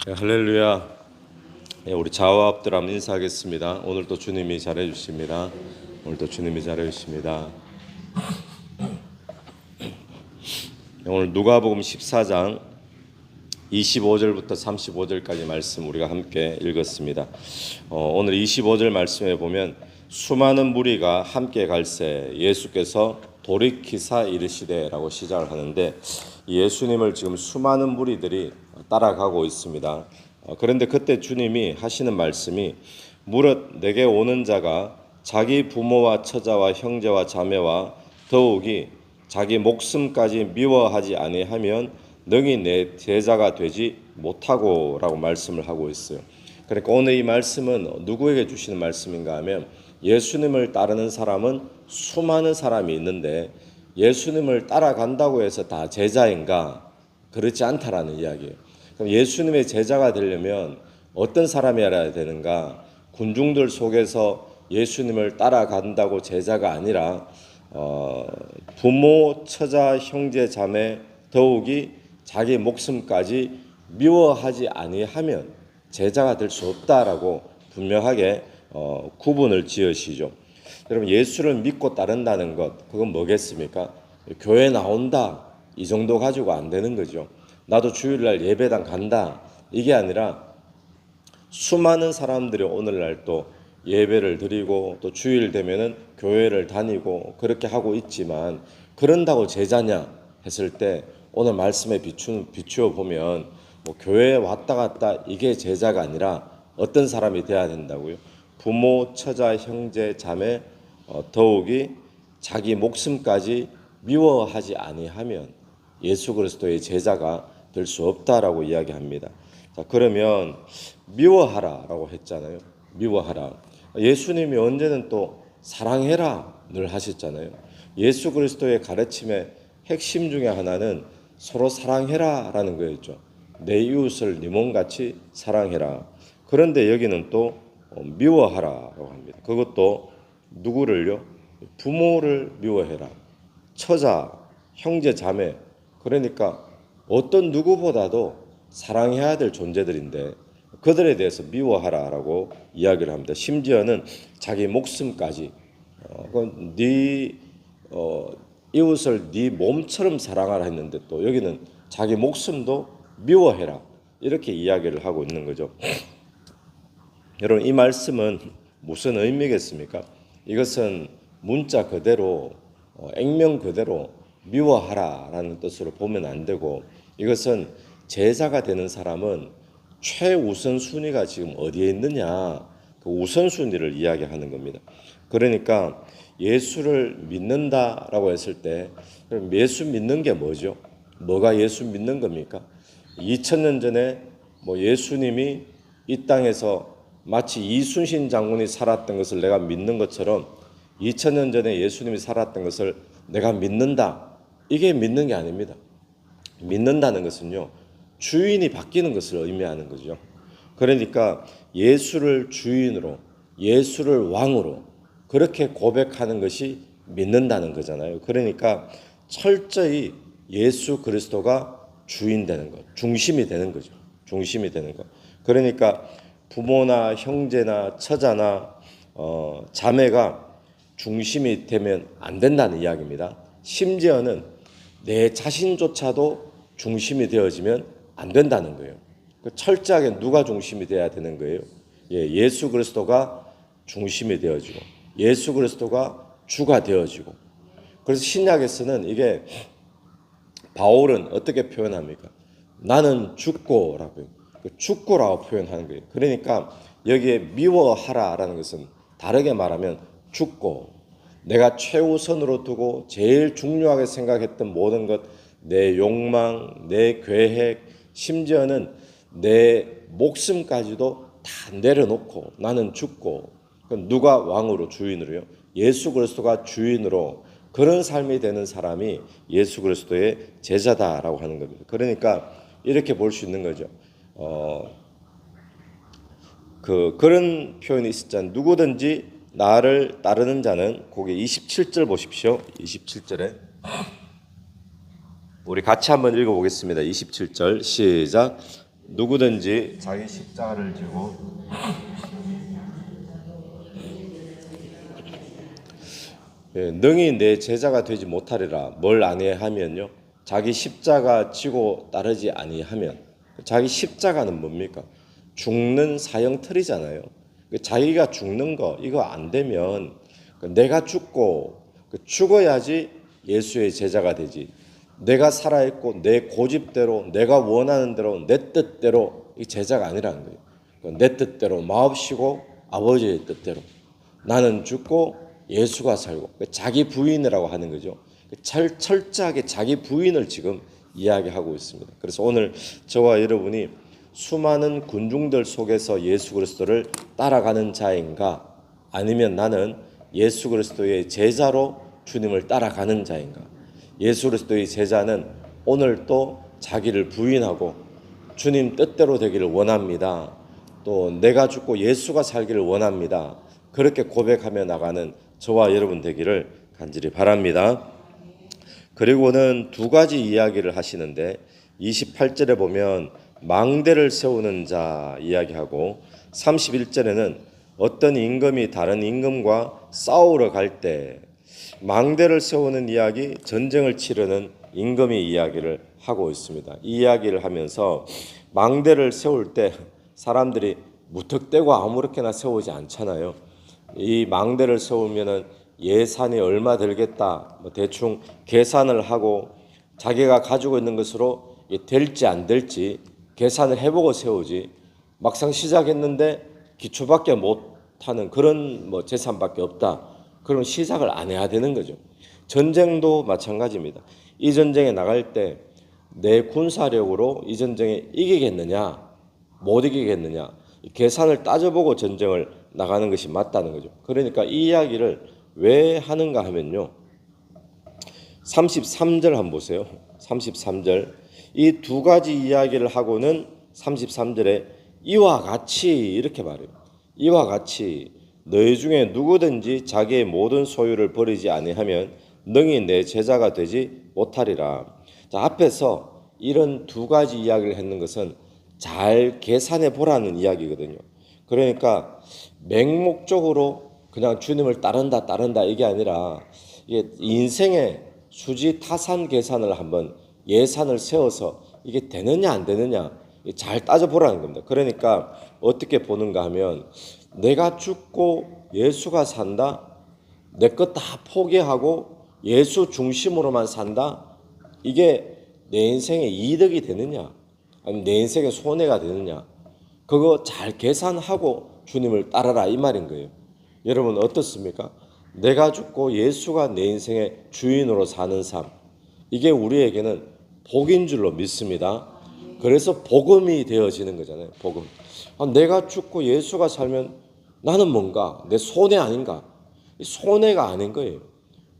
네, 할렐루야. 네, 우리 자화합들 한번 인사하겠습니다. 오늘도 주님이 잘해 주십니다. 오늘도 주님이 잘해 주십니다. 네, 오늘 누가복음 14장 25절부터 35절까지 말씀 우리가 함께 읽었습니다. 오늘 25절 말씀에 보면 수많은 무리가 함께 갈새 예수께서 돌이키사 이르시되라고 시작을 하는데, 예수님을 지금 수많은 무리들이 따라가고 있습니다. 그런데 그때 주님이 하시는 말씀이, 무릇 내게 오는 자가 자기 부모와 처자와 형제와 자매와 더욱이 자기 목숨까지 미워하지 아니하면 능히 내 제자가 되지 못하고라고 말씀을 하고 있어요. 그러니까 오늘 이 말씀은 누구에게 주시는 말씀인가 하면, 예수님을 따르는 사람은 수많은 사람이 있는데 예수님을 따라간다고 해서 다 제자인가? 그렇지 않다라는 이야기예요. 그럼 예수님의 제자가 되려면 어떤 사람이어야 되는가? 군중들 속에서 예수님을 따라간다고 제자가 아니라 부모, 처자, 형제, 자매, 더욱이 자기 목숨까지 미워하지 아니하면 제자가 될 수 없다라고 분명하게 구분을 지으시죠. 여러분, 예수를 믿고 따른다는 것, 그건 뭐겠습니까? 교회 나온다, 이 정도 가지고 안 되는 거죠. 나도 주일날 예배당 간다, 이게 아니라 수많은 사람들이 오늘날 또 예배를 드리고 또 주일 되면은 교회를 다니고 그렇게 하고 있지만, 그런다고 제자냐 했을 때 오늘 말씀에 비추어 보면 교회에 왔다 갔다 이게 제자가 아니라 어떤 사람이 돼야 된다고요? 부모, 처자, 형제, 자매, 더욱이 자기 목숨까지 미워하지 아니하면 예수 그리스도의 제자가 될 수 없다라고 이야기합니다. 자, 그러면 미워하라라고 했잖아요. 미워하라. 예수님이 언제는 또 사랑해라 늘 하셨잖아요. 예수 그리스도의 가르침의 핵심 중에 하나는 서로 사랑해라라는 거였죠. 내 이웃을 네 몸같이 사랑해라. 그런데 여기는 또 미워하라라고 합니다. 그것도 누구를요? 부모를 미워해라. 처자, 형제, 자매. 그러니까 어떤 누구보다도 사랑해야 될 존재들인데 그들에 대해서 미워하라라고 이야기를 합니다. 심지어는 자기 목숨까지 네 이웃을 네 몸처럼 사랑하라 했는데 또 여기는 자기 목숨도 미워해라 이렇게 이야기를 하고 있는 거죠. 여러분, 이 말씀은 무슨 의미겠습니까? 이것은 문자 그대로 액면 그대로 미워하라라는 뜻으로 보면 안 되고, 이것은 제자가 되는 사람은 최우선 순위가 지금 어디에 있느냐, 그 우선순위를 이야기하는 겁니다. 그러니까 예수를 믿는다라고 했을 때 예수 믿는 게 뭐죠? 뭐가 예수 믿는 겁니까? 2000년 전에 예수님이 이 땅에서 마치 이순신 장군이 살았던 것을 내가 믿는 것처럼 2000년 전에 예수님이 살았던 것을 내가 믿는다. 이게 믿는 게 아닙니다. 믿는다는 것은요, 주인이 바뀌는 것을 의미하는 거죠. 그러니까 예수를 주인으로, 예수를 왕으로 그렇게 고백하는 것이 믿는다는 거잖아요. 그러니까 철저히 예수 그리스도가 주인 되는 것, 중심이 되는 거죠. 중심이 되는 것. 그러니까 부모나 형제나 처자나 자매가 중심이 되면 안 된다는 이야기입니다. 심지어는 내 자신조차도 중심이 되어지면 안 된다는 거예요. 철저하게 누가 중심이 돼야 되는 거예요? 예수 그리스도가 중심이 되어지고 예수 그리스도가 주가 되어지고. 그래서 신약에서는 이게 바울은 어떻게 표현합니까? 나는 죽고라고요. 죽고라고 표현하는 거예요. 그러니까 여기에 미워하라라는 것은 다르게 말하면 죽고, 내가 최우선으로 두고 제일 중요하게 생각했던 모든 것, 내 욕망, 내 계획, 심지어는 내 목숨까지도 다 내려놓고 나는 죽고. 누가 왕으로, 주인으로요? 예수 그리스도가 주인으로, 그런 삶이 되는 사람이 예수 그리스도의 제자다라고 하는 겁니다. 그러니까 이렇게 볼 수 있는 거죠. 그런 표현이 있었잖아요. 누구든지 나를 따르는 자는, 거기 27절 보십시오. 27절에 우리 같이 한번 읽어보겠습니다. 27절 시작. 누구든지 자기 십자가를 지고 능히 내 제자가 되지 못하리라. 뭘 아니하면요, 자기 십자가 지고 따르지 아니하면. 자기 십자가는 뭡니까? 죽는 사형틀이잖아요. 자기가 죽는 거 이거 안 되면 내가 죽고 죽어야지 예수의 제자가 되지. 내가 살아있고 내 고집대로 내가 원하는 대로 내 뜻대로 이 제자가 아니라는 거예요. 내 뜻대로 마옵시고 아버지의 뜻대로 나는 죽고 예수가 살고, 자기 부인이라고 하는 거죠. 철저하게 자기 부인을 지금 이야기하고 있습니다. 그래서 오늘 저와 여러분이 수많은 군중들 속에서 예수 그리스도를 따라가는 자인가, 아니면 나는 예수 그리스도의 제자로 주님을 따라가는 자인가. 예수 그리스도의 제자는 오늘 또 자기를 부인하고 주님 뜻대로 되기를 원합니다. 또 내가 죽고 예수가 살기를 원합니다. 그렇게 고백하며 나가는 저와 여러분 되기를 간절히 바랍니다. 그리고는 두 가지 이야기를 하시는데 28절에 보면 망대를 세우는 자 이야기하고 31절에는 어떤 임금이 다른 임금과 싸우러 갈 때 망대를 세우는 이야기, 전쟁을 치르는 임금의 이야기를 하고 있습니다. 이 이야기를 하면서 망대를 세울 때 사람들이 무턱대고 아무렇게나 세우지 않잖아요. 이 망대를 세우면은 예산이 얼마 들겠다, 대충 계산을 하고 자기가 가지고 있는 것으로 될지 안 될지 계산을 해보고 세우지, 막상 시작했는데 기초밖에 못하는 그런 재산밖에 없다, 그럼 시작을 안 해야 되는 거죠. 전쟁도 마찬가지입니다. 이 전쟁에 나갈 때 내 군사력으로 이 전쟁에 이기겠느냐 못 이기겠느냐 계산을 따져보고 전쟁을 나가는 것이 맞다는 거죠. 그러니까 이 이야기를 왜 하는가 하면요, 33절 한번 보세요. 33절 이 두 가지 이야기를 하고는 33절에 이와 같이 이렇게 말해요. 이와 같이 너희 중에 누구든지 자기의 모든 소유를 버리지 아니하면 능히 내 제자가 되지 못하리라. 자, 앞에서 이런 두 가지 이야기를 했는 것은 잘 계산해 보라는 이야기거든요. 그러니까 맹목적으로 그냥 주님을 따른다 이게 아니라 이게 인생의 수지 타산 계산을 한번 예산을 세워서 이게 되느냐 안 되느냐 잘 따져보라는 겁니다. 그러니까 어떻게 보는가 하면 내가 죽고 예수가 산다, 내 것 다 포기하고 예수 중심으로만 산다, 이게 내 인생의 이득이 되느냐 아니면 내 인생의 손해가 되느냐, 그거 잘 계산하고 주님을 따라라 이 말인 거예요. 여러분 어떻습니까? 내가 죽고 예수가 내 인생의 주인으로 사는 삶, 이게 우리에게는 복인 줄로 믿습니다. 그래서 복음이 되어지는 거잖아요. 복음. 내가 죽고 예수가 살면 나는 뭔가 내 손해 아닌가? 손해가 아닌 거예요.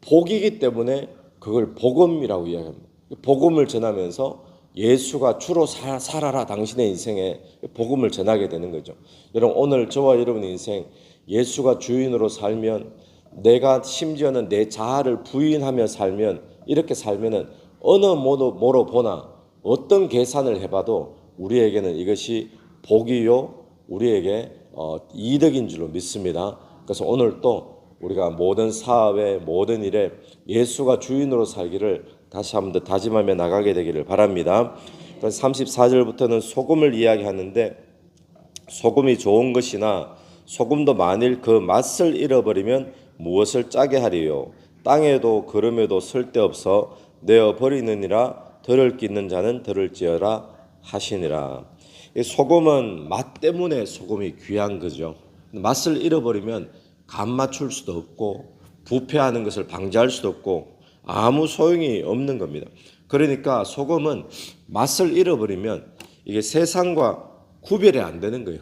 복이기 때문에 그걸 복음이라고 이야기합니다. 복음을 전하면서 예수가 주로 살아라 당신의 인생에 복음을 전하게 되는 거죠. 여러분 오늘 저와 여러분의 인생 예수가 주인으로 살면, 내가 심지어는 내 자아를 부인하며 살면, 이렇게 살면은 어느 뭐로 보나 어떤 계산을 해봐도 우리에게는 이것이 복이요 우리에게 이득인 줄로 믿습니다. 그래서 오늘 또 우리가 모든 사업에 모든 일에 예수가 주인으로 살기를 다시 한번 더 다짐하며 나가게 되기를 바랍니다. 34절부터는 소금을 이야기하는데, 소금이 좋은 것이나 소금도 만일 그 맛을 잃어버리면 무엇을 짜게 하리요? 땅에도 거름에도 쓸데없어 내어 버리느니라. 들을 끼는 자는 들을지어라 하시니라. 소금은 맛 때문에 소금이 귀한 거죠. 맛을 잃어버리면 간 맞출 수도 없고 부패하는 것을 방지할 수도 없고 아무 소용이 없는 겁니다. 그러니까 소금은 맛을 잃어버리면 이게 세상과 구별이 안 되는 거예요.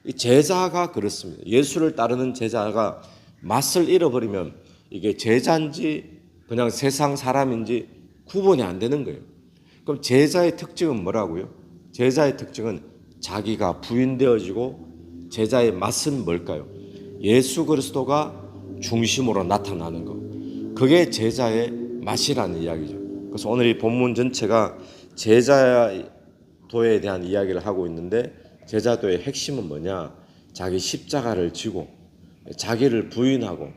이 제자가 그렇습니다. 예수를 따르는 제자가 맛을 잃어버리면 이게 제자인지 그냥 세상 사람인지 구분이 안 되는 거예요. 그럼 제자의 특징은 뭐라고요? 제자의 특징은 자기가 부인되어지고, 제자의 맛은 뭘까요? 예수 그리스도가 중심으로 나타나는 것. 그게 제자의 맛이라는 이야기죠. 그래서 오늘 이 본문 전체가 제자의 도에 대한 이야기를 하고 있는데 제자도의 핵심은 뭐냐? 자기 십자가를 지고 자기를 부인하고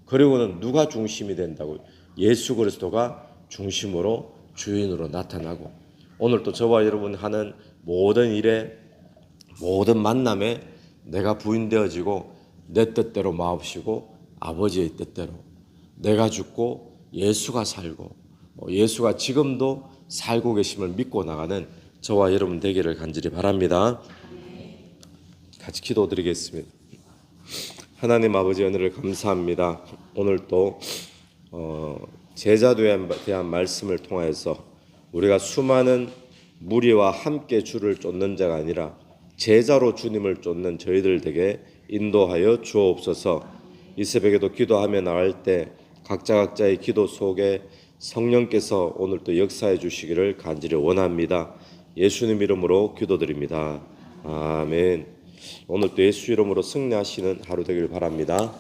그리고는 누가 중심이 된다고? 예수 그리스도가 중심으로 주인으로 나타나고 오늘 또 저와 여러분 하는 모든 일에 모든 만남에 내가 부인되어지고 내 뜻대로 마옵시고 아버지의 뜻대로 내가 죽고 예수가 살고 예수가 지금도 살고 계심을 믿고 나가는 저와 여러분 되기를 간절히 바랍니다. 같이 기도드리겠습니다. 하나님 아버지 은혜를 감사합니다. 오늘 또 제자도에 대한 말씀을 통해서 우리가 수많은 무리와 함께 주를 쫓는 자가 아니라 제자로 주님을 쫓는 저희들 되게 인도하여 주옵소서. 이 새벽에도 기도하며 나갈 때 각자의 기도 속에 성령께서 오늘 또 역사해 주시기를 간절히 원합니다. 예수님 이름으로 기도드립니다. 아멘. 오늘 또 예수 이름으로 승리하시는 하루 되기를 바랍니다.